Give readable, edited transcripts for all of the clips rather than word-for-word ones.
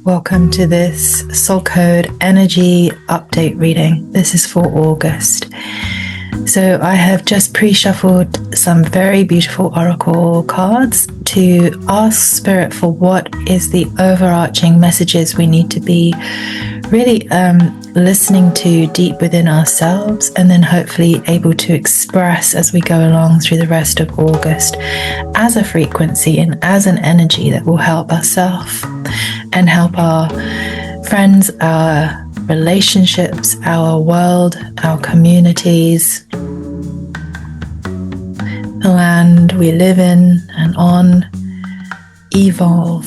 Welcome to this SoulCode energy update reading. This is for August. So I have just pre-shuffled some very beautiful oracle cards to ask Spirit for what is the overarching messages we need to be really listening to deep within ourselves, and then hopefully able to express as we go along through the rest of August as a frequency and as an energy that will help ourselves and help our friends, our relationships, our world, our communities, the land we live in and on, evolve.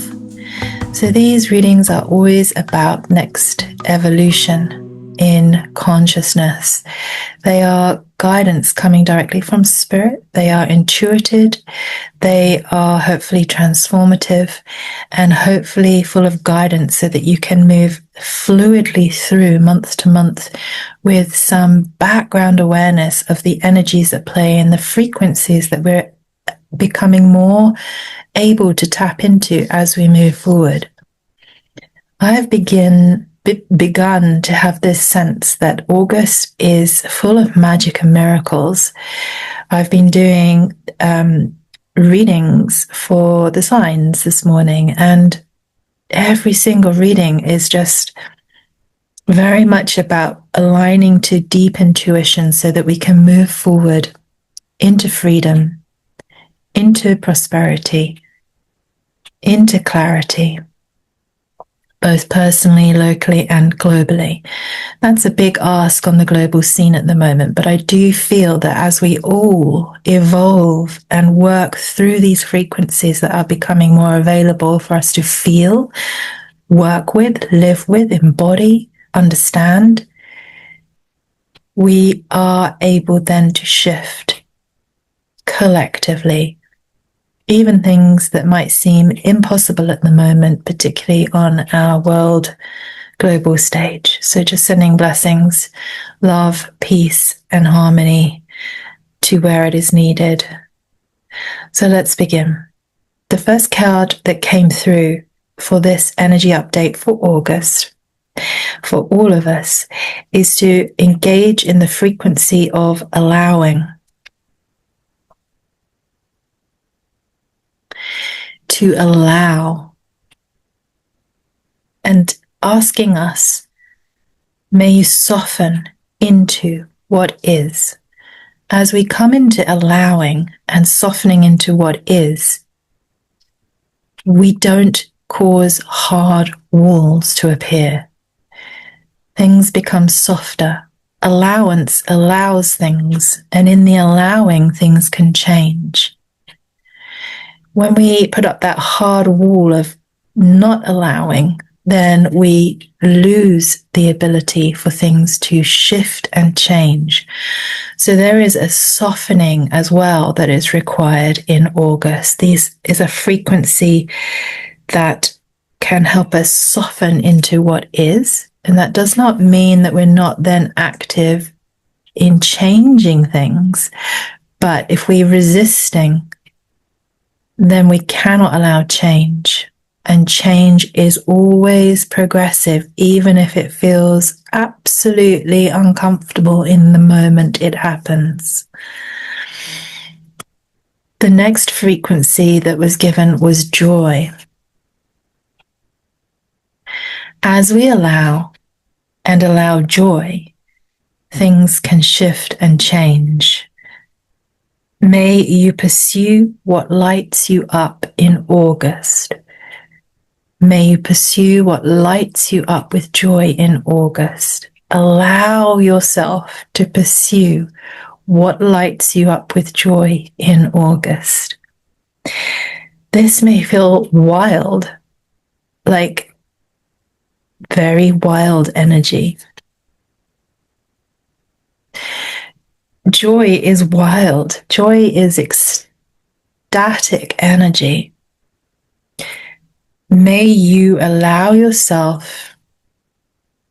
So these readings are always about next evolution in consciousness. They are guidance coming directly from Spirit. They are intuited. They are hopefully transformative and hopefully full of guidance so that you can move fluidly through month to month with some background awareness of the energies that play and the frequencies that we're becoming more able to tap into as we move forward. I have begun to have this sense that August is full of magic and miracles. I've been doing readings for the signs this morning, and every single reading is just very much about aligning to deep intuition so that we can move forward into freedom, into prosperity, into clarity, both personally, locally, and globally. That's a big ask on the global scene at the moment, but I do feel that as we all evolve and work through these frequencies that are becoming more available for us to feel, work with, live with, embody, understand, we are able then to shift collectively even things that might seem impossible at the moment, particularly on our world global stage. So just sending blessings, love, peace, and harmony to where it is needed. So let's begin. The first card that came through for this energy update for August, for all of us, is to engage in the frequency of allowing. To allow, and asking us, may you soften into what is. As we come into allowing and softening into what is, we don't cause hard walls to appear. Things become softer. Allowance allows things, and in the allowing, things can change. When we put up that hard wall of not allowing, then we lose the ability for things to shift and change. So there is a softening as well that is required in August. This is a frequency that can help us soften into what is. And that does not mean that we're not then active in changing things. But if we're resisting, then we cannot allow change. And change is always progressive, even if it feels absolutely uncomfortable in the moment it happens. The next frequency that was given was joy. As we allow and allow joy, things can shift and change. May you pursue what lights you up in August. May you pursue what lights you up with joy in August. Allow yourself to pursue what lights you up with joy in August. This may feel wild, like very wild energy. Joy is wild. Joy is ecstatic energy. May you allow yourself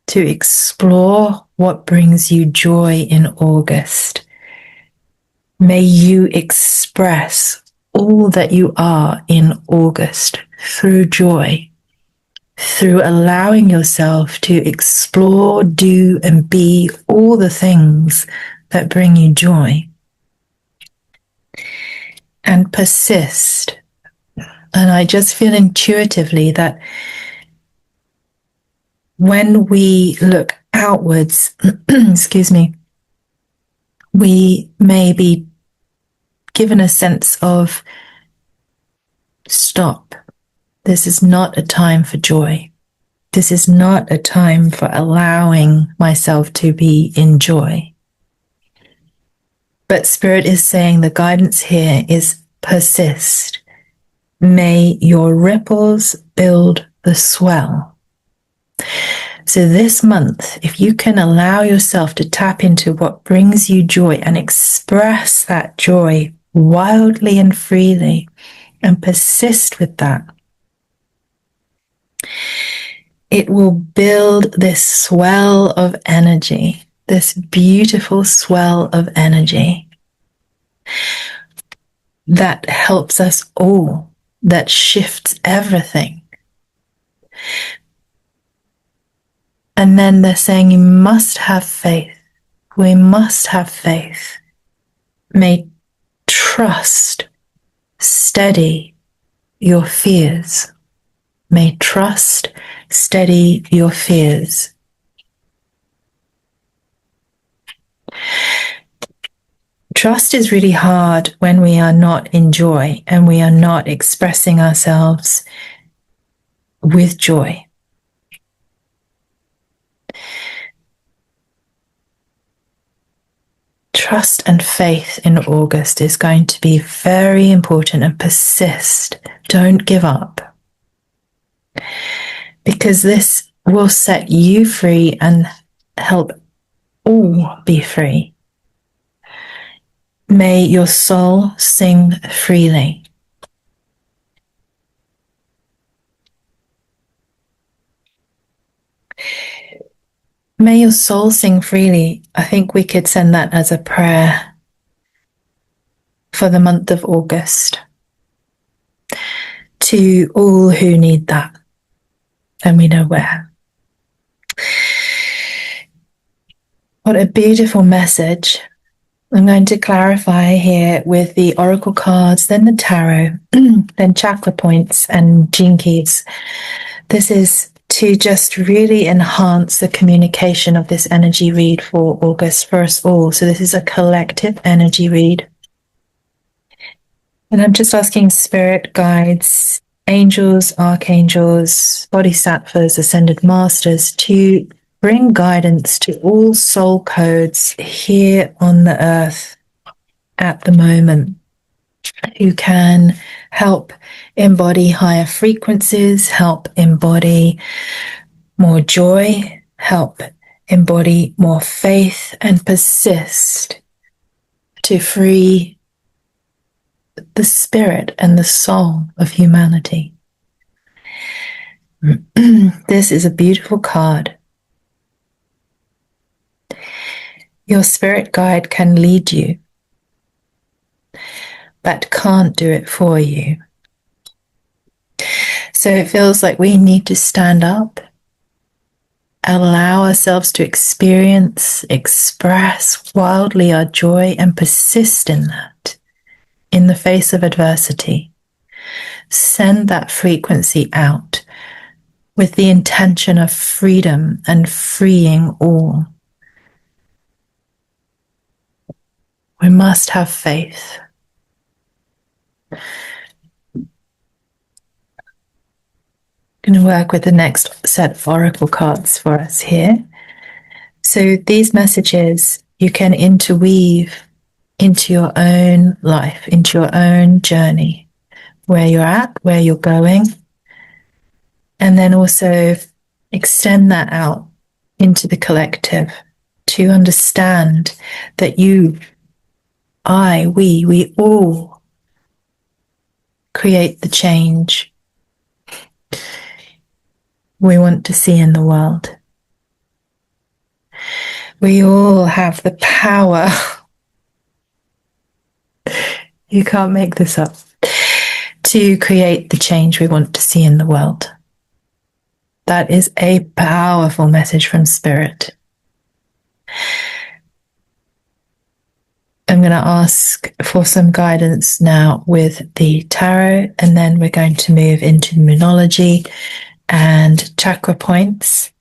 to explore what brings you joy in August. May you express all that you are in August through joy. through allowing yourself to explore, do, and be all the things that bring you joy. And persist. And I just feel intuitively that when we look outwards, excuse me, we may be given a sense of stop. This is not a time for joy. This is not a time for allowing myself to be in joy. But Spirit is saying the guidance here is persist. May your ripples build the swell. So this month, if you can allow yourself to tap into what brings you joy and express that joy wildly and freely and persist with that, it will build this swell of energy, this beautiful swell of energy that helps us all, that shifts everything. And then they're saying you must have faith. We must have faith. May trust steady your fears. May trust steady your fears. Trust is really hard when we are not in joy and we are not expressing ourselves with joy. Trust and faith in August is going to be very important, and persist. Don't give up. Because this will set you free and help all be free. May your soul sing freely. May your soul sing freely. I think we could send that as a prayer for the month of August to all who need that. And we know where. What a beautiful message. I'm going to clarify here with the oracle cards, then the tarot, then chakra points and gene keys. This is to just really enhance the communication of this energy read for August for us all. So this is a collective energy read. And I'm just asking spirit guides, angels, archangels, bodhisattvas, ascended masters to bring guidance to all soul codes here on the earth at the moment, who can help embody higher frequencies, help embody more joy, help embody more faith, and persist to free the spirit and the soul of humanity. This is a beautiful card. Your spirit guide can lead you, but can't do it for you. So it feels like we need to stand up, allow ourselves to experience, express wildly our joy, and persist in that in the face of adversity. Send that frequency out with the intention of freedom and freeing all. We must have faith. I'm going to work with the next set of oracle cards for us here. So these messages you can interweave into your own life, into your own journey, where you're at, where you're going, and then also extend that out into the collective to understand that you, I, we all create the change we want to see in the world. We all have the power, you can't make this up, to create the change we want to see in the world. That is a powerful message from Spirit. I'm going to ask for some guidance now with the tarot, and then we're going to move into Moonology and chakra points,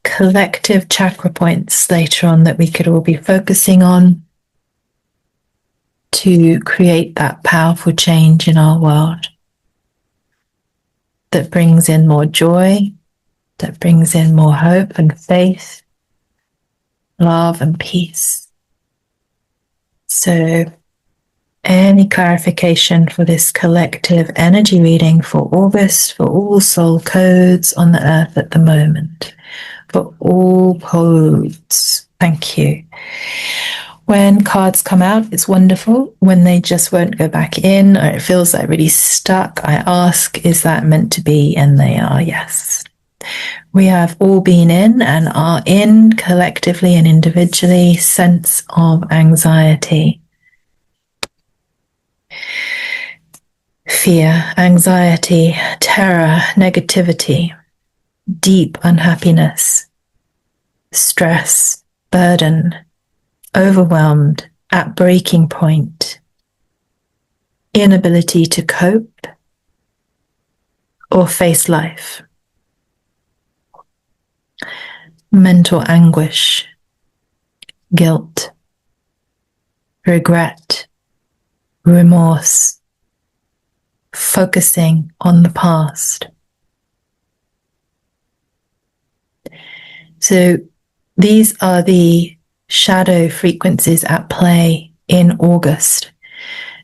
collective chakra points later on that we could all be focusing on to create that powerful change in our world that brings in more joy, that brings in more hope and faith, love and peace. So, any clarification for this collective energy reading for August, for all soul codes on the earth at the moment, for all codes. Thank you. When cards come out, it's wonderful. When they just won't go back in, or it feels like really stuck, I ask, is that meant to be? And they are yes. We have all been in and are in collectively and individually sense of anxiety, fear, anxiety, terror, negativity, deep unhappiness, stress, burden, overwhelmed, at breaking point, inability to cope or face life, mental anguish, guilt, regret, remorse, focusing on the past. So these are the shadow frequencies at play in August,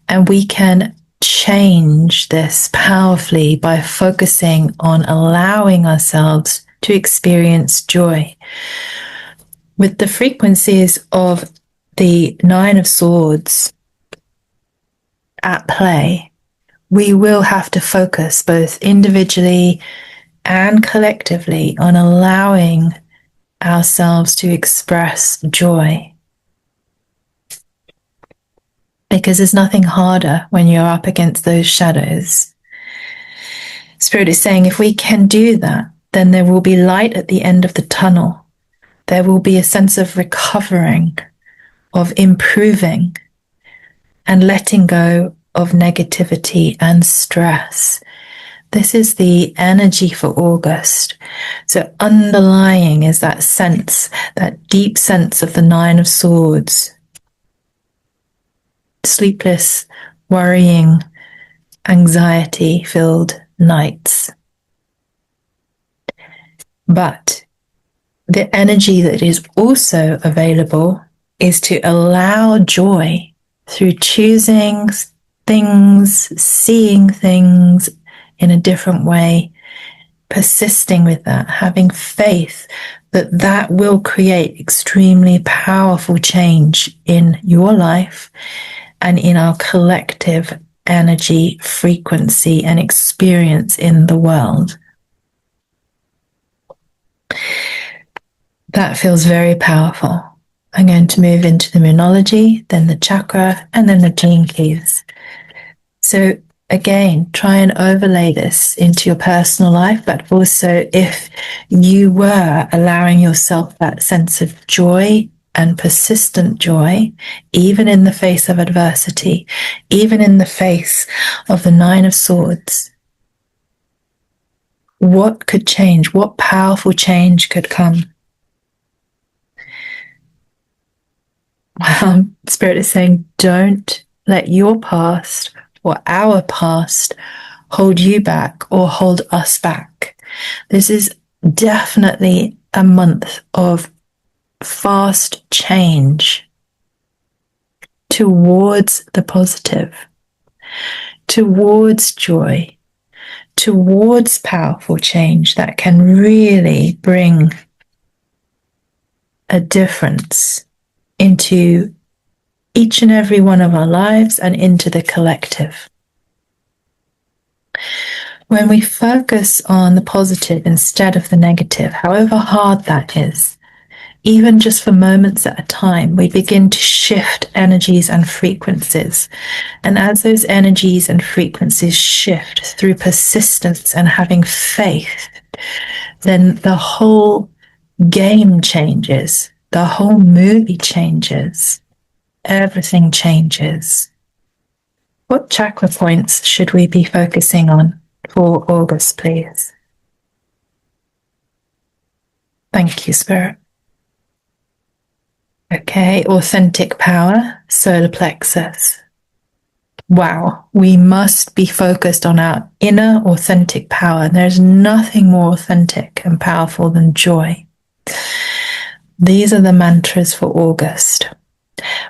and we can change this powerfully by focusing on allowing ourselves to experience joy. With the frequencies of the Nine of Swords at play, we will have to focus both individually and collectively on allowing ourselves to express joy. Because there's nothing harder when you're up against those shadows. Spirit is saying if we can do that, then there will be light at the end of the tunnel. There will be a sense of recovering, of improving, and letting go of negativity and stress. This is the energy for August. So underlying is that sense, that deep sense of the Nine of Swords. Sleepless, worrying, anxiety-filled nights. But the energy that is also available is to allow joy through choosing things, seeing things in a different way, persisting with that, having faith that that will create extremely powerful change in your life and in our collective energy, frequency, and experience in the world. That feels very powerful. I'm going to move into the Moonology, then the chakra, and then the gene keys. So again, try and overlay this into your personal life, but also if you were allowing yourself that sense of joy and persistent joy, even in the face of adversity, even in the face of the Nine of Swords, what could change? What powerful change could come? Spirit is saying, don't let your past or our past hold you back or hold us back. This is definitely a month of fast change towards the positive, towards joy, towards powerful change that can really bring a difference into each and every one of our lives and into the collective. When we focus on the positive instead of the negative, however hard that is, even just for moments at a time, we begin to shift energies and frequencies. And as those energies and frequencies shift through persistence and having faith, then the whole game changes, the whole movie changes, everything changes. What chakra points should we be focusing on for August, please? Thank you, Spirit. Okay, authentic power, solar plexus. Wow, we must be focused on our inner authentic power. There's nothing more authentic and powerful than joy. These are the mantras for August.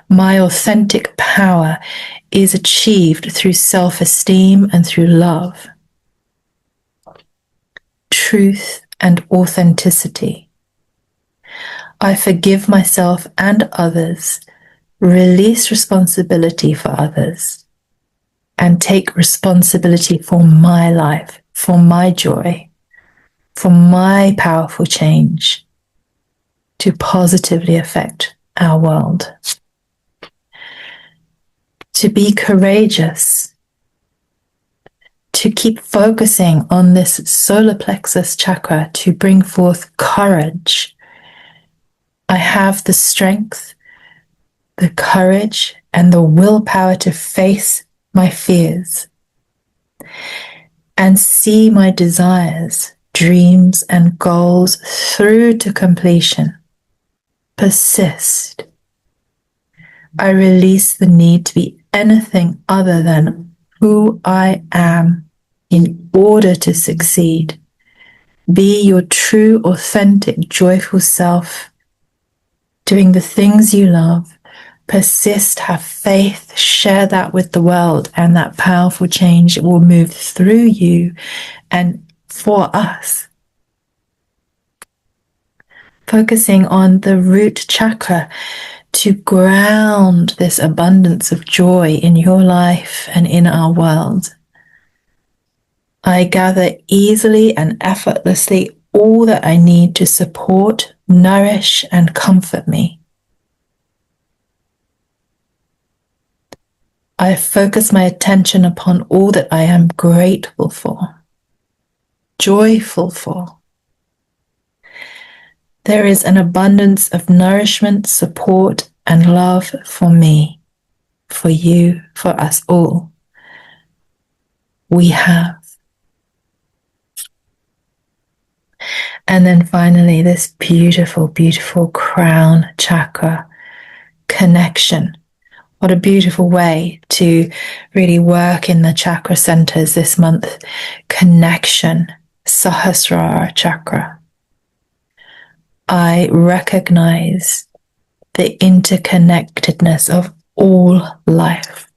My authentic power is achieved through self-esteem and through love, truth and authenticity. I forgive myself and others, release responsibility for others, and take responsibility for my life, for my joy, for my powerful change to positively affect our world. To be courageous, to keep focusing on this solar plexus chakra to bring forth courage. I have the strength, the courage, and the willpower to face my fears and see my desires, dreams, and goals through to completion. Persist. I release the need to be anything other than who I am in order to succeed. Be your true, authentic, joyful self, doing the things you love. Persist, have faith, share that with the world, and that powerful change will move through you and for us. Focusing on the root chakra to ground this abundance of joy in your life and in our world. I gather easily and effortlessly all that I need to support, nourish, and comfort me. I focus my attention upon all that I am grateful for, joyful for. There is an abundance of nourishment, support, and love for me, for you, for us all. We have. And then finally, this beautiful, beautiful crown chakra connection. What a beautiful way to really work in the chakra centers this month. Connection, Sahasrara chakra. I recognize the interconnectedness of all life.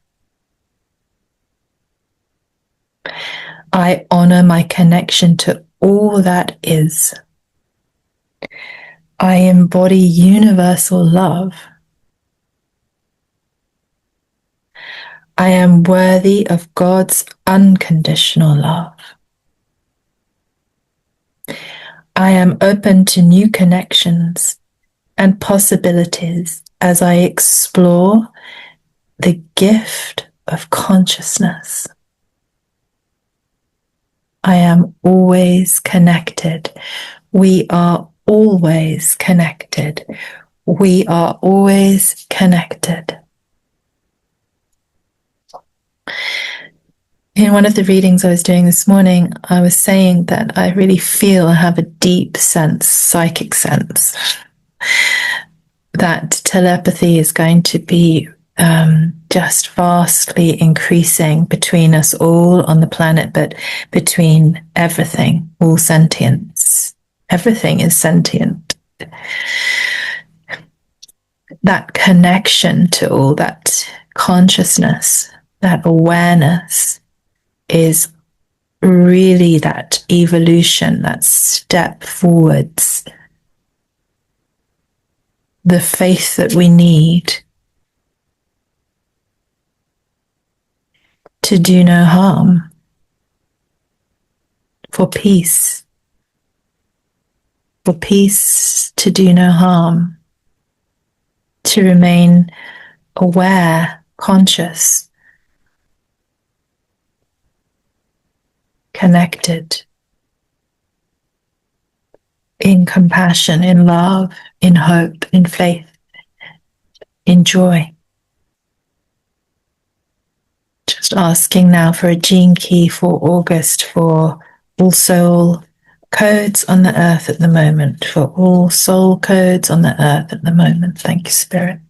I honor my connection to all that is. I embody universal love. I am worthy of God's unconditional love. I am open to new connections and possibilities as I explore the gift of consciousness. I am always connected. We are always connected. We are always connected. In one of the readings I was doing this morning, I was saying that I really feel I have a deep sense, psychic sense, that telepathy is going to be just vastly increasing between us all on the planet, but between everything, all sentience. Everything is sentient. That connection to all that consciousness, that awareness is really that evolution, that step forwards, the faith that we need to do no harm, for peace, for peace to do no harm, to remain aware, conscious, connected, in compassion, in love, in hope, in faith, in joy. Just asking now for a gene key for August for all soul codes on the earth at the moment, for all soul codes on the earth at the moment. Thank you, Spirit.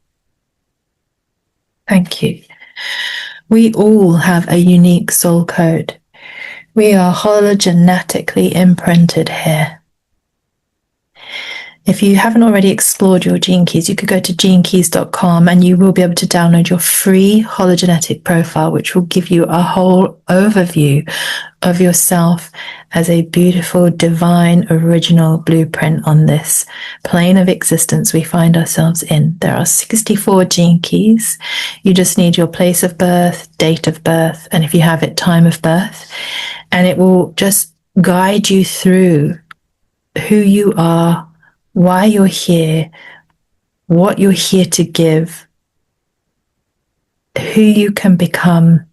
Thank you. We all have a unique soul code. We are hologenetically imprinted here. If you haven't already explored your gene keys, you could go to genekeys.com and you will be able to download your free hologenetic profile, which will give you a whole overview of yourself as a beautiful, divine, original blueprint on this plane of existence we find ourselves in. There are 64 gene keys. You just need your place of birth, date of birth, and if you have it, time of birth. And it will just guide you through who you are, why you're here, what you're here to give, who you can become,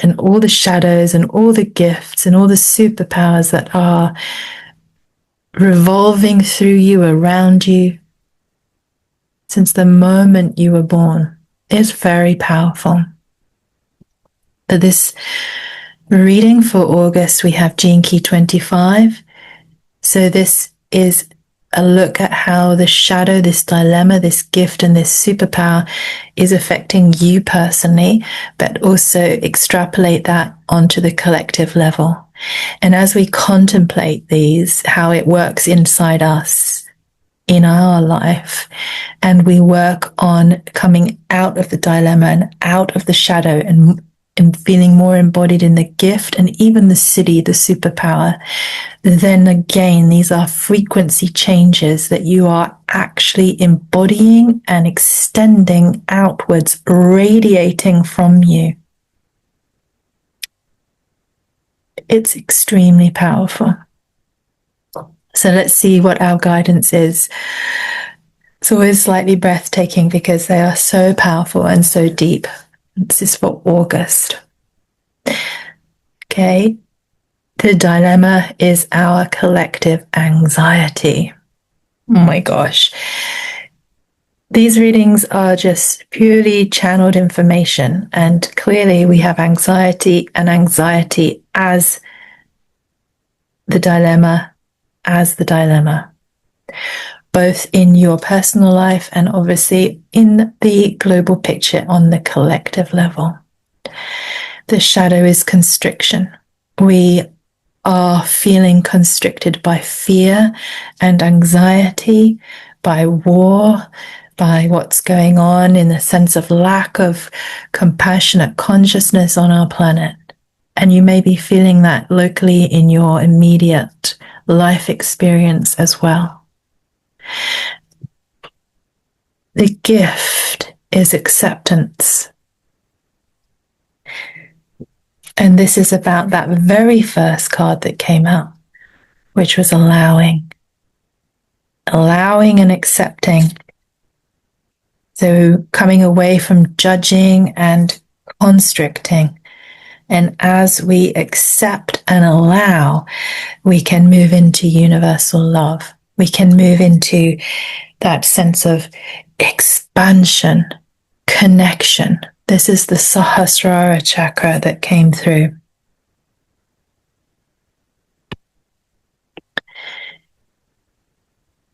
and all the shadows and all the gifts and all the superpowers that are revolving through you, around you, since the moment you were born. Is very powerful. For this reading for August, we have Gene Key 25. So this is a look at how the shadow, this dilemma, this gift, and this superpower is affecting you personally, but also extrapolate that onto the collective level. And as we contemplate these, how it works inside us, in our life, and we work on coming out of the dilemma and out of the shadow and feeling more embodied in the gift and even the city, the superpower, then again, these are frequency changes that you are actually embodying and extending outwards, radiating from you. It's extremely powerful. So let's see what our guidance is. It's always slightly breathtaking because they are so powerful and so deep. This is for August. Okay. The dilemma is our collective anxiety. Oh my gosh. These readings are just purely channeled information, and clearly we have anxiety and anxiety as the dilemma, both in your personal life and obviously in the global picture on the collective level. The shadow is constriction. We are feeling constricted by fear and anxiety, by war, by what's going on in the sense of lack of compassionate consciousness on our planet. And you may be feeling that locally in your immediate life experience as well. The gift is acceptance. And this is about that very first card that came out, which was allowing. Allowing and accepting. So coming away from judging and constricting. And as we accept and allow, we can move into universal love. We can move into that sense of expansion, connection. This is the Sahasrara chakra that came through.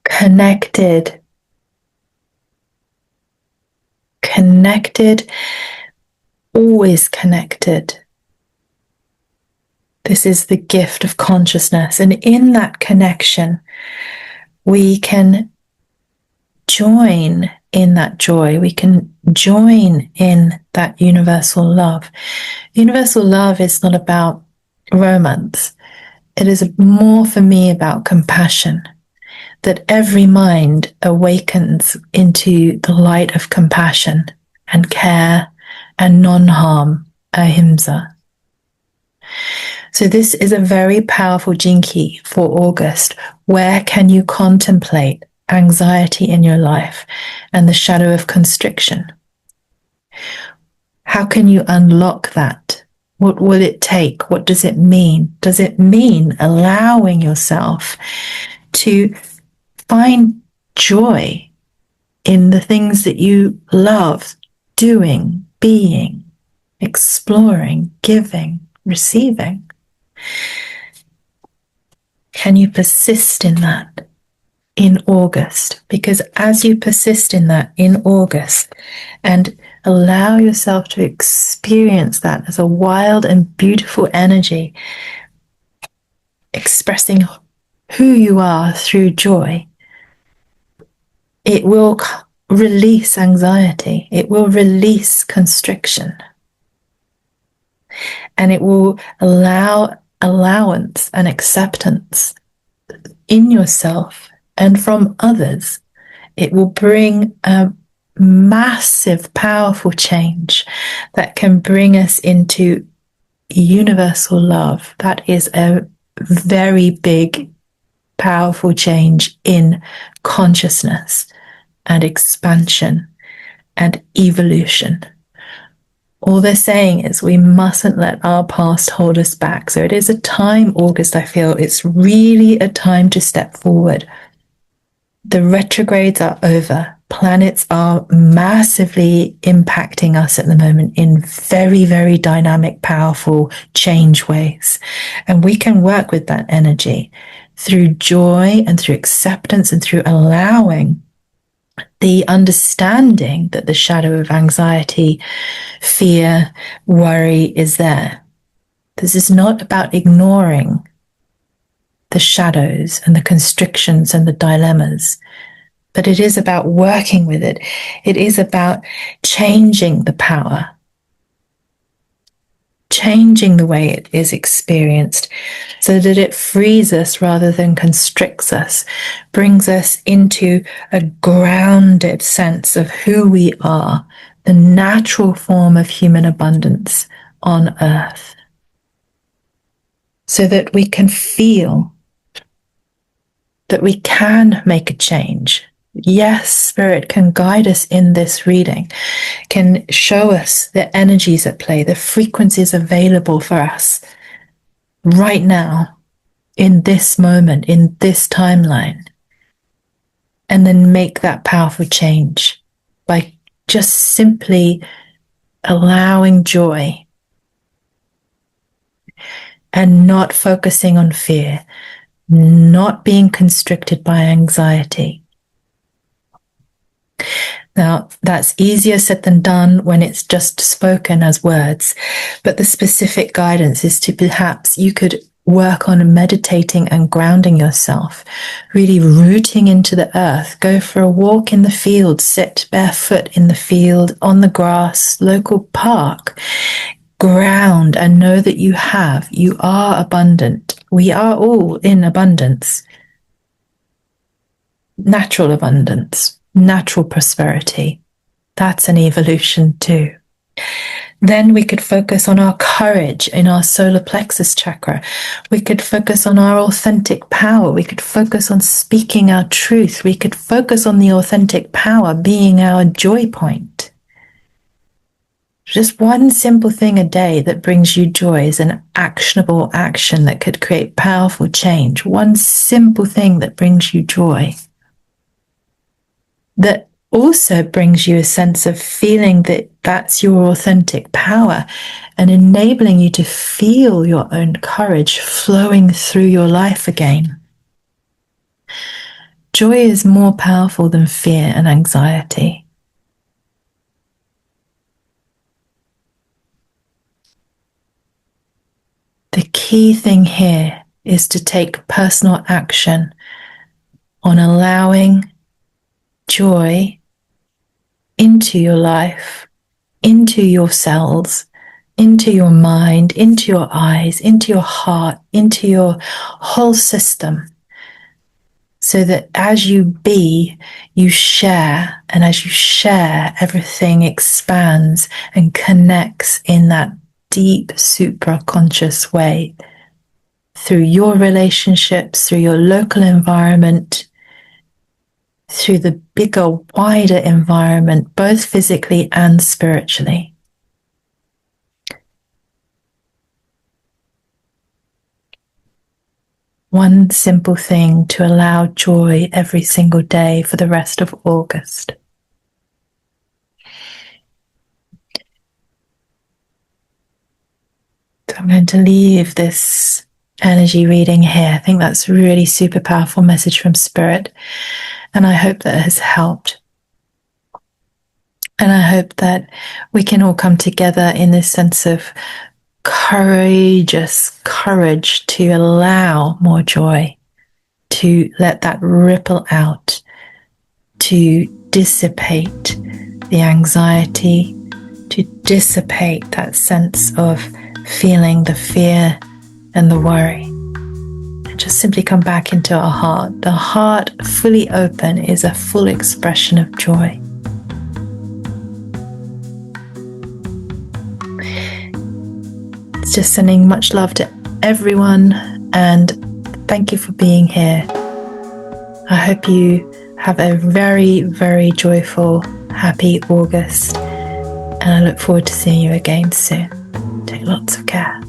Connected. Connected. Always connected. This is the gift of consciousness. And in that connection, we can join in that joy. We can join in that universal love. Universal love is not about romance. It is more for me about compassion, that every mind awakens into the light of compassion and care and non-harm, ahimsa. So this is a very powerful gene key for August. Where can you contemplate anxiety in your life and the shadow of constriction? How can you unlock that? What will it take? What does it mean? Does it mean allowing yourself to find joy in the things that you love doing, being, exploring, giving, receiving? Can you persist in that in August? Because as you persist in that in August and allow yourself to experience that as a wild and beautiful energy, expressing who you are through joy, it will release anxiety. It will release constriction. And it will allow allowance and acceptance in yourself and from others. It will bring a massive, powerful change that can bring us into universal love. That is a very big, powerful change in consciousness and expansion and evolution. All they're saying is we mustn't let our past hold us back. So it is a time, August, I feel it's really a time to step forward. The retrogrades are over. Planets are massively impacting us at the moment in very, very dynamic, powerful change ways. And we can work with that energy through joy and through acceptance and through allowing the understanding that the shadow of anxiety, fear, worry is there. This is not about ignoring the shadows and the constrictions and the dilemmas, but it is about working with it. It is about changing the power, changing the way it is experienced so that it frees us rather than constricts us, brings us into a grounded sense of who we are, the natural form of human abundance on earth, so that we can feel that we can make a change. Yes, Spirit can guide us in this reading, can show us the energies at play, the frequencies available for us right now, in this moment, in this timeline, and then make that powerful change by just simply allowing joy and not focusing on fear, not being constricted by anxiety. Now, that's easier said than done when it's just spoken as words, but the specific guidance is to perhaps you could work on meditating and grounding yourself, really rooting into the earth. Go for a walk in the field, sit barefoot in the field, on the grass, local park. Ground and know that you are abundant. We are all in abundance. Natural abundance, natural prosperity. That's an evolution too. Then we could focus on our courage in our solar plexus chakra. We could focus on our authentic power. We could focus on speaking our truth. We could focus on the authentic power being our joy point. Just one simple thing a day that brings you joy is an actionable action that could create powerful change. One simple thing that brings you joy, that also brings you a sense of feeling that that's your authentic power and enabling you to feel your own courage flowing through your life again. Joy is more powerful than fear and anxiety. The key thing here is to take personal action on allowing joy into your life, into your cells, into your mind, into your eyes, into your heart, into your whole system. So that as you be, you share, and as you share, everything expands and connects in that deep, supra-conscious way through your relationships, through your local environment, through the bigger, wider environment, both physically and spiritually. One simple thing to allow joy every single day for the rest of August. So I'm going to leave this energy reading here. I think that's a really super powerful message from Spirit, and I hope that it has helped. And I hope that we can all come together in this sense of courageous courage to allow more joy, to let that ripple out, to dissipate the anxiety, to dissipate that sense of feeling the fear and the worry. And just simply come back into our heart. The heart fully open is a full expression of joy. It's just sending much love to everyone, and thank you for being here. I hope you have a very, very joyful, happy August, and I look forward to seeing you again soon. Take lots of care.